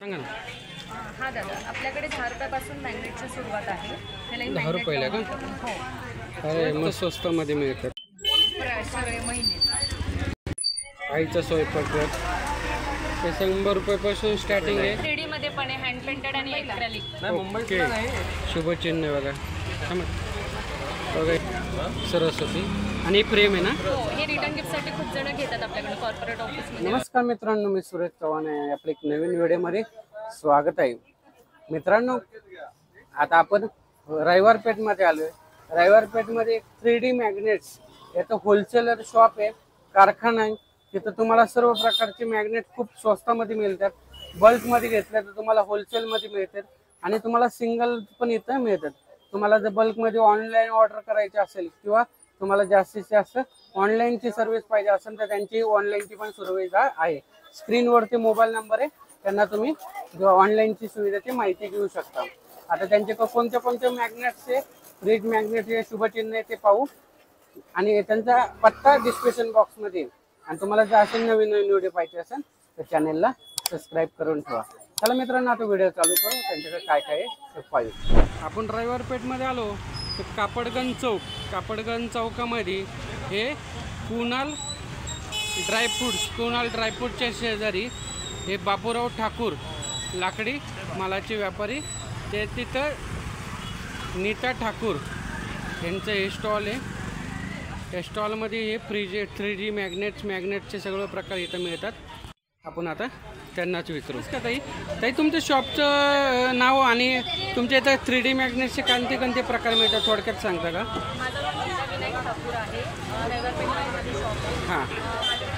सांगा ना. हा दादा, आपल्याकडे 10 रुपयापासून मॅग्नेटची सुरुवात आहे. त्याला 10 रुपयाला का? हो, अरे मग स्वस्तामध्ये मिळतात. सगळे महिने आईचा स्वयंपाकघर हे 100 रुपयापासून स्टार्टिंग आहे. 3D मध्ये पण आहे, हँड पेंटेड आणि ॲक्रेलिक. ओके, शुभचिन्ह बघा. बघा सरस्वती आणि प्रेम आहे ना. हो, हे रिटर्न गिफ्टसाठी खूप जण घेतात आपल्याकडे कॉर्पोरेट ऑफिसमध्ये. नमस्कार मित्रांनो, मी सुरेश चव्हाण आहे. आपलं एक नवीन व्हिडिओमध्ये स्वागत आहे. मित्रांनो, आता आपण रविवार पेठमध्ये आलोय. रविवार पेठमध्ये 3D मॅग्नेट्स याचं होलसेलर शॉप आहे, कारखाना आहे. तिथं तुम्हाला सर्व प्रकारचे मॅग्नेट खूप स्वस्तामध्ये मिळतात. बल्कमध्ये घेतलं तर तुम्हाला होलसेलमध्ये मिळतात आणि तुम्हाला सिंगल पण इथं मिळतात. तुम्हाला जर बल्कमध्ये ऑनलाईन ऑर्डर करायची असेल किंवा तुम्हाला जास्तीत जास्त ऑनलाईनची सर्व्हिस पाहिजे असेल तर त्यांची ऑनलाईनची पण सुविधा आहे. स्क्रीनवरती मोबाईल नंबर आहे, त्यांना तुम्ही ऑनलाईनची सुविधाची माहिती घेऊ शकता. आता त्यांचे कोणत्या कोणत्या मॅग्नेट्सचे फ्रीज मॅग्नेट हे शुभचिन्ह आहे ते पाहू आणि त्यांचा पत्ता डिस्क्रिप्शन बॉक्समध्ये येईल. आणि तुम्हाला जर असे नवीन नवीन व्हिडिओ पाहिजे असेल तर चॅनेलला सबस्क्राईब करून ठेवा. चला मित्रांनो, आता व्हिडिओ चालू करू. त्यांच्याकडे काय काय आहे ते पाहू. आपण रविवार पेठमध्ये आलो तर कापडगंज चौकामध्ये हे कुणाल ड्रायफ्रूटच्या शेजारी हे बापूराव ठाकूर लाकडी मालाचे व्यापारी ते तिथं नीता ठाकूर यांचं हे स्टॉल आहे. या स्टॉलमध्ये हे फ्रीज 3D मॅग्नेटचे सगळे प्रकार इथं मिळतात. आपण आता त्यांनाच विचारू का ताई तुमच्या शॉपचं नाव आणि तुमच्या इथं 3D मॅग्नेटचे कोणते प्रकार मिळतात थोडक्यात सांगता का? माझं नाव विनायक ठाकूर आहे. रविवार पेठमध्ये शॉप आहे. हां,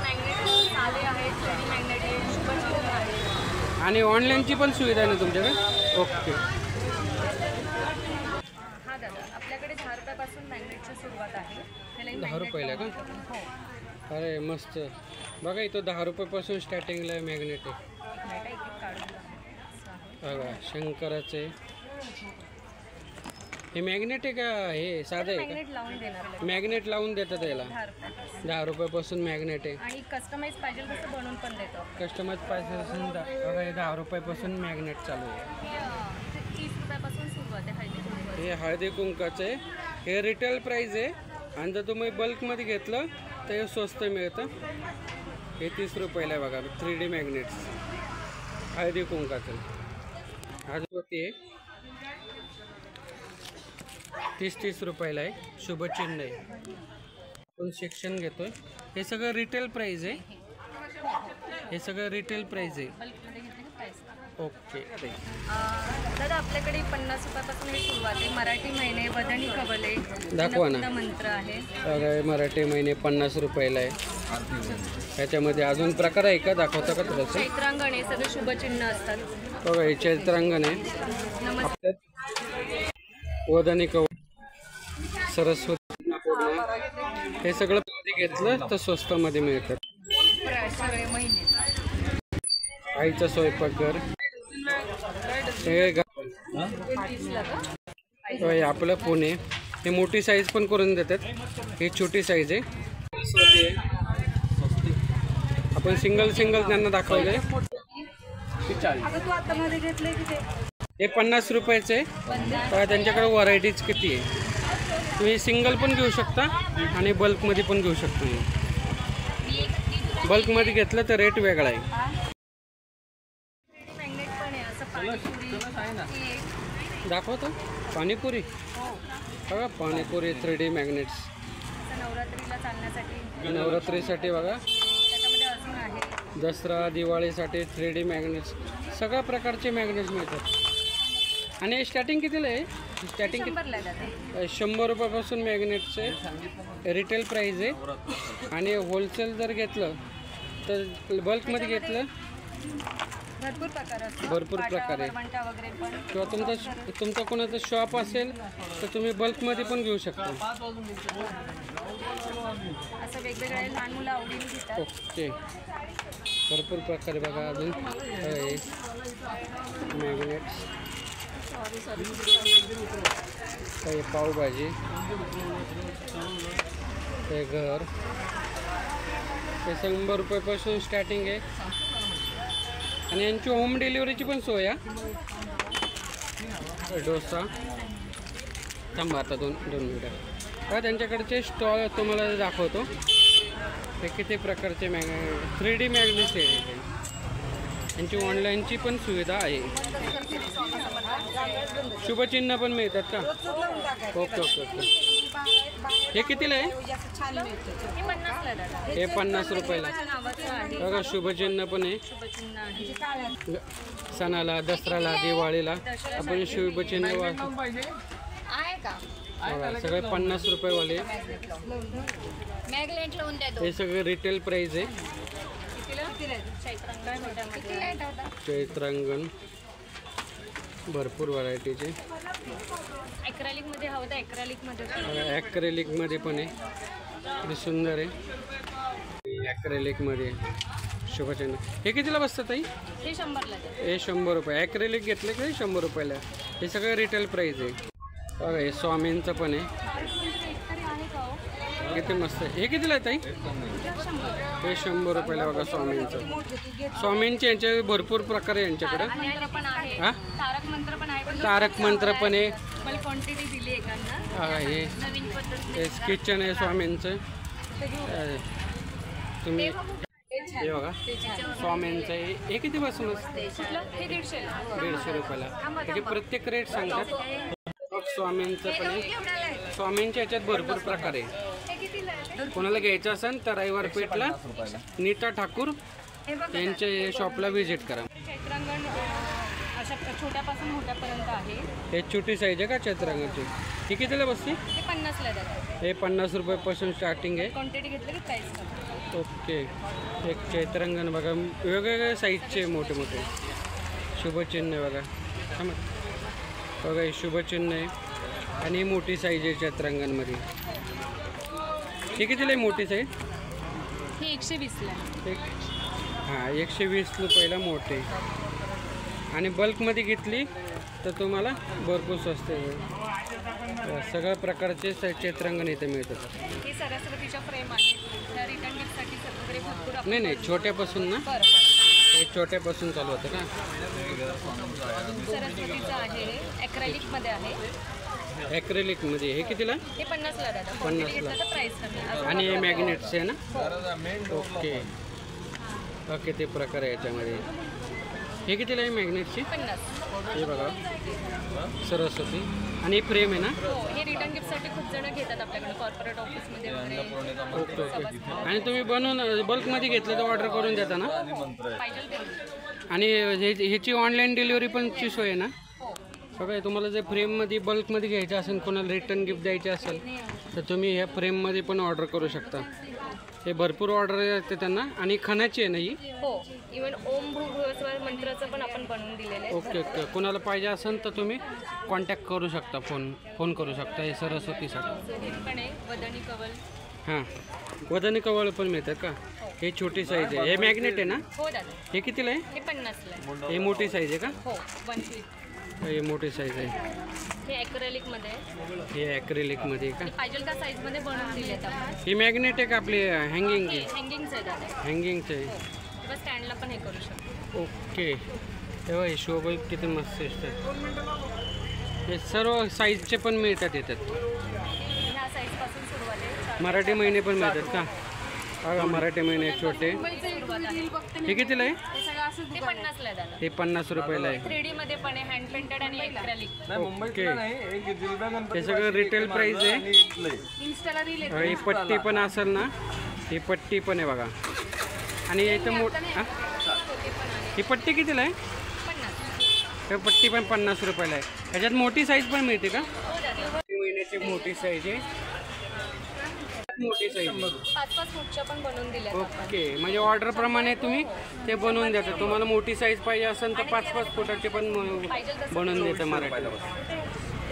मॅग्नेट साधे आहेत, 3D मॅग्नेट आहे, शुभचिन्ह आहे आणि ऑनलाईनची पण सुविधा आहे ना तुमच्याकडे? ओके. हा दादा, आपल्याकडे 10 रुपयापासून मॅग्नेटची सुरुवात आहे. 10 रुपयाला का? हो, अरे मस्त. बघा इथं 10 रुपयापासून स्टार्टिंगला मॅग्नेट आहे. बघा शंकराचे हे मॅग्नेट आहे का? हे साधं आहे मॅग्नेट लावून देणार का? मॅग्नेट लावून देतात याला. 10 रुपयापासून मॅग्नेट आहे. आणि कस्टमाइज पाहिजे तसं बनवून पण देतो. कस्टमाइज पाहिजे असेल बघा हे 10 रुपयापासून मॅग्नेट चालू आहे. 30 रुपयापासून सुरुवात आहे हळदी कुंकू. हे हळदी कुंकाचं आहे. हे रिटेल प्राईज आहे आणि जर तुम्ही बल्कमध्ये घेतलं तर हे स्वस्त मिळतं. हे 30 रुपयाला आहे बघा. 3D मॅग्नेट्स हळदी कुंकाचं आजूबाजू आहे. 30 रुपयाला आहे. शुभचिन्ह आहे. आपण सेक्शन घेतोय. हे सगळं रिटेल प्राईज आहे. बल्कमध्ये घेतले प्राइस. ओके. दादा, आपल्याकडे 50 रुपयापासून हे सुरुवात आहे. मराठी महिने, वदनी कवले, दाखवा ना. मंत्र आहे. बघा मराठी महिने 50 रुपयाला आहे. ह्याच्यामध्ये अजून प्रकार आहे का? दाखवता का थोडंसं? चैत्रांगण हे सगळे शुभचिन्ह असतात. बघा हे चैत्रांगण आहे. नमस्कार. वदनी कवल, सरस्वती, हे सगळं घेतलं तर स्वस्तामध्ये मिळतात. सगळे महिने आईचा स्वयंपाकघर हे आपलं पुणे. हे मोठी साईज पण करून देतात. ही छोटी साईज आहे. आपण सिंगल त्यांना दाखवलंय. हे 50 रुपयाचे आहे. त्यांच्याकडे व्हरायटीज किती आहे. तुम्ही सिंगल पण घेऊ शकता आणि बल्कमध्ये पण घेऊ शकता. बल्कमध्ये घेतलं तर रेट वेगळा आहे. दाखवतो पाणीपुरी. बघा पाणीपुरी 3D मॅग्नेट्स नवरात्रीला चालण्यासाठी, नवरात्रीसाठी बघा. त्याच्यामध्ये अजून आहे दसरा दिवाळीसाठी 3D मॅग्नेट्स सगळ्या प्रकारचे मॅग्नेट्स मिळतात. आणि स्टार्टिंग कितीला आहे? स्टार्टिंग 100 रुपयापासून मॅग्नेटचे रिटेल प्राईज आहे. आणि होलसेल जर घेतलं तर बल्कमध्ये घेतलं भरपूर प्रकार आहे. किंवा तुमचं कोणाचं शॉप असेल तर तुम्ही बल्कमध्ये पण घेऊ शकता. ओके. भरपूर प्रकार बघा. अजून मॅग्नेट्स काही पावभाजी, हे घर, हे 100 रुपयापासून स्टार्टिंग आहे. आणि यांची होम डिलिव्हरीची पण सोय आहे. डोसा थांबा आता दोन मिनिटं. का त्यांच्याकडचे स्टॉल तुम्हाला दाखवतो. हे किती प्रकारचे 3D मॅग्नेट्स आहे. यांची ऑनलाईनची पण सुविधा आहे. शुभचिन्ह पण मिळतात का? Okay okay okay. हे कितीला आहे? हे 50 रुपयाला. बघा शुभचिन्ह पण आहे. सणाला, दसऱ्याला, दिवाळीला आपण शुभचिन्ह सगळे 50 रुपयेवाले. हे सगळे रिटेल प्राइस आहे. चैत्रांगण भरपूर व्हरायटीचे. ॲक्रेलिकमध्ये हवं तर ॲक्रेलिकमध्ये ॲक्रेलिकमध्ये पण आहे. किती सुंदर आहे. ॲक्रेलिकमध्ये शुभचिन्ह. हे कितीला बसतात ताई? हे 100ला. हे 100 रुपये. ॲक्रेलिक घेतलं की 100 रुपयाला. हे सगळं रिटेल प्राइस आहे. बघा हे स्वामींचं पण आहे. किती मस्त आहे. हे कितीला आहे ताई? हे 100 रुपयाला. बघा स्वामींचं. स्वामींचे यांचे भरपूर प्रकार आहे यांच्याकडे. हां तारक मंत्र पण आहे. हे किचन आहे स्वामींचं. तुम्ही हे बघा स्वामींचं आहे. हे किती बसून असतं? 150 रुपयाला. त्याचे प्रत्येक रेट सांगतात. स्वामींचं पण आहे. स्वामींच्या याच्यात भरपूर प्रकार आहे. कोणाला घ्यायचं असेल तर रविवार पेठला नीता ठाकूर यांच्या शॉपला व्हिजिट करा. चैत्रांगण अशा छोट्यापासून मोठ्यापर्यंत आहे. हे छोटी साईज आहे का चैत्रांगणची? ही कितीला बसते? ते 50ला जातात. हे 50 रुपयापासून स्टार्टिंग आहे. क्वांटिटी घेतलं की प्राईस कमी. ओके. एक चैत्रांगण बघा वेगवेगळ्या साईजचे मोठे मोठे शुभचिन्ह आहे. बघा बघा हे शुभचिन्ह आहे. आणि मोठी साईज आहे चैत्रांगणमध्ये. ही कितीला आहे मोठी साईज? ही 120ला. हां 120 रुपयाला मोठे. आणि बल्कमध्ये घेतली तर तुम्हाला भरपूर स्वस्त आहे. सगळ्या प्रकारचे चैत्रांगण इथे मिळतात. ही सरस्वतीच्या फ्रेम आहे. त्या रिटर्न गिफ्टसाठी वगैरे भरपूर. नाही छोट्यापासून ना? हे छोट्यापासून चालू होतं का? सरस्वतीचं आहे. ॲक्रेलिकमध्ये आहे. ॲक्रेलिकमध्ये. हे कितीला? हे 50ला जातं. 50ला. प्राईस कमी. आणि हे मॅग्नेट्स आहे ना? ओके. किती प्रकार आहे याच्यामध्ये. हे कितीला आहे मॅग्नेटची? 50. हे बघा सरस्वती. आणि फ्रेम आहे ना? हो. हे रिटर्न गिफ्टसाठी खूप जण घेतात आपल्याकडे कॉर्पोरेट ऑफिसमध्ये वगैरे. Okay okay. आणि तुम्ही बनवून बल्कमध्ये घेतलं तर ऑर्डर करून देता ना? पाहिजे ते. आणि ह्याची ऑनलाईन डिलिव्हरी पण ची सोय आहे ना? बघा तुम्हाला जर फ्रेममध्ये बल्कमध्ये घ्यायचं असेल, कोणाला रिटर्न गिफ्ट द्यायचे असेल तर तुम्ही ह्या फ्रेममध्ये पण ऑर्डर करू शकता. हे भरपूर ऑर्डर येते त्यांना. आणि खणाची आहे ना ही? हो. इव्हन ओम भूर्भुवस्वाहा मंत्राचं पण आपण बनवून दिलेलं आहे. Okay okay. कोणाला पाहिजे असेल तर तुम्ही कॉन्टॅक्ट करू शकता. फोन करू शकता. हे सरस्वतीसाठी. पण आहे वदनी कवल. हां वदनी कवळ पण मिळतात का? हे छोटी साईज आहे. हे मॅग्नेट आहे ना? हो दादा. हे कितीला आहे? हे 50ला आहे. हे मोठी साईज आहे का? हो 25. हे मोठी साईज आहे. हे ॲक्रेलिकमध्ये आहे. हे ॲक्रेलिकमध्ये आहे का? पाहिजे त्या साईजमध्ये बनवून दिलेत आपण. ही मॅग्नेट आहे का आपली हँगिंगची? हँगिंगचं आहे दादा. हँगिंगचं आहे. किंवा स्टँडला पण हे करू शकतो. ओके. तेव्हा हे शोबल किती मस्त असतात. हे सर्व साईजचे पण मिळतात येतात. ह्या साईजपासून सुरुवात आहे. मराठी महिने पण मिळतात का? बघा मराठी महिने छोटे. हे कितीला आहे? ते 50ला आहे दादा. हे 50 रुपयाला आहे. 3D मध्ये पण आहे. हँड पेंटेड आणि ॲक्रेलिक. ओके. हे सगळं रिटेल प्राइस आहे. इन्स्टाला रील येते. ही पट्टी पण असेल ना? ही पट्टी पण आहे बघा. आणि इथं ही पट्टी कितीला आहे? 50. हे पट्टी पण 50 रुपयाला आहे. ह्याच्यात मोठी साईज पण मिळते का? महिन्याची मोठी साईज आहे. मोठी साईज 5-5 फूटच्या पण बनवून दिल्या. ओके. म्हणजे ऑर्डर प्रमाणे तुम्ही ते बनवून देता. तुम्हाला मोठी साईज पाहिजे असेल तर 5-5 फुटाचे पण बनवून देतं मराठी.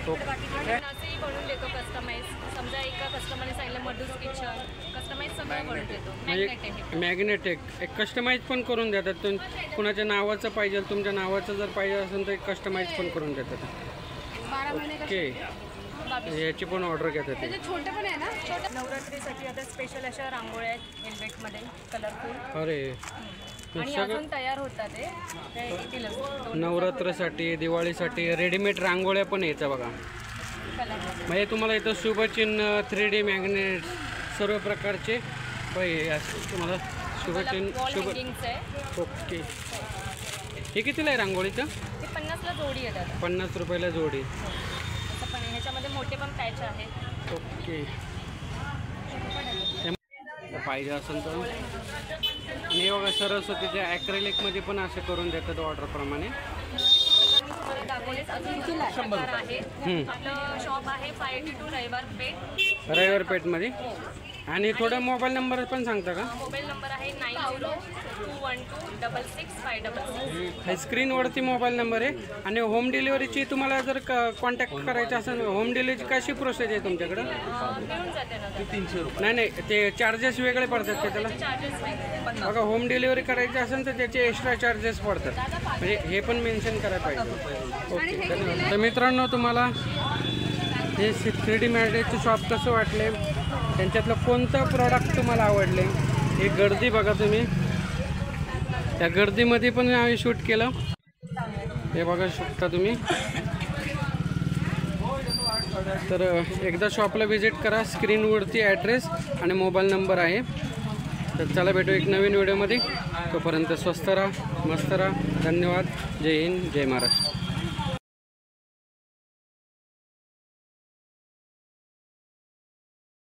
असंही बनवून देतो कस्टमाइज. समजा एका कस्टमरने सांगितलं मधूस किचन कस्टमाइज सगळं बनवून देतो. म्हणजे मॅग्नेट एक कस्टमाइज पण करून देतात. कुणाच्या नावाचं पाहिजे, तुमच्या नावाचं जर पाहिजे असेल तर कस्टमाइज पण करून देतात. ओके. याची पण ऑर्डर घेतात. छोटे पण आहे ना? छोटे नवरात्रीसाठी आता स्पेशल अशा रांगोळ्या आहेत वेलवेटमध्ये कलरफुल. अरे आणि सगळं- अजून तयार होतात ते येतीलच 2 नवरात्रासाठी दिवाळीसाठी रेडीमेड रांगोळ्या पण येतं बघा. कलर. म्हणजे तुम्हाला इथं शुभचिन्ह 3D मॅग्नेट सर्व प्रकारचे तुम्हाला शुभचिन्ह वॉल शुभ हँगिंगचं आहे. ओके. हे कितीला आहे रांगोळीचं? ते 50ला जोडी येतात. 50 रुपयाला जोडी. असं पण आहे. ह्याच्यामध्ये मोठे पण पॅच आहेत. ओके. पाहिजे असेल तर. आणि हे बघा सरस्वतीच्या ॲक्रेलिकमध्ये पण असे करून देतात ऑर्डरप्रमाणे. दाखवलेच अजून प्रकार आहे. आपलं शॉप आहे 582 रविवार पेठ. रविवार पेठमध्ये. आणि थोडा मोबाईल नंबर पण सांगता का? मोबाईल नंबर आहे 9022126566. स्क्रीनवरती मोबाईल नंबर आहे. आणि होम डिलिव्हरीची तुम्हाला जर कॉन्टॅक्ट करायचं असेल, होम डिलिव्हरीची कशी प्रोसेस आहे तुमच्याकडं? मिळून जाते ना. 300 रुपये. नाही नाही, ते चार्जेस वेगळे पडतात का त्याला? चार्जेस वेगळे. बघा होम डिलिव्हरी करायची असेल तर त्याचे एक्स्ट्रा चार्जेस पडतात. म्हणजे हे पण मेन्शन करायला पाहिजे. ओके, धन्यवाद. तर मित्रांनो, तुम्हाला हे 3D मॅग्नेटचे शॉप कसं वाटले, त्यांच्यातलं कोणतं प्रॉडक्ट तुम्हाला आवडले, हे गर्दी बघा तुम्ही. त्या गर्दीमध्ये पण आम्ही शूट केलं. हे बघा शकता तुम्ही. तर एकदा शॉपला व्हिजिट करा. स्क्रीनवरती ॲड्रेस आणि मोबाईल नंबर आहे. तर चला भेटू एक नवीन व्हिडिओमध्ये. तोपर्यंत स्वस्त राहा, मस्त राहा. धन्यवाद. जय हिंद, जय महाराष्ट्र.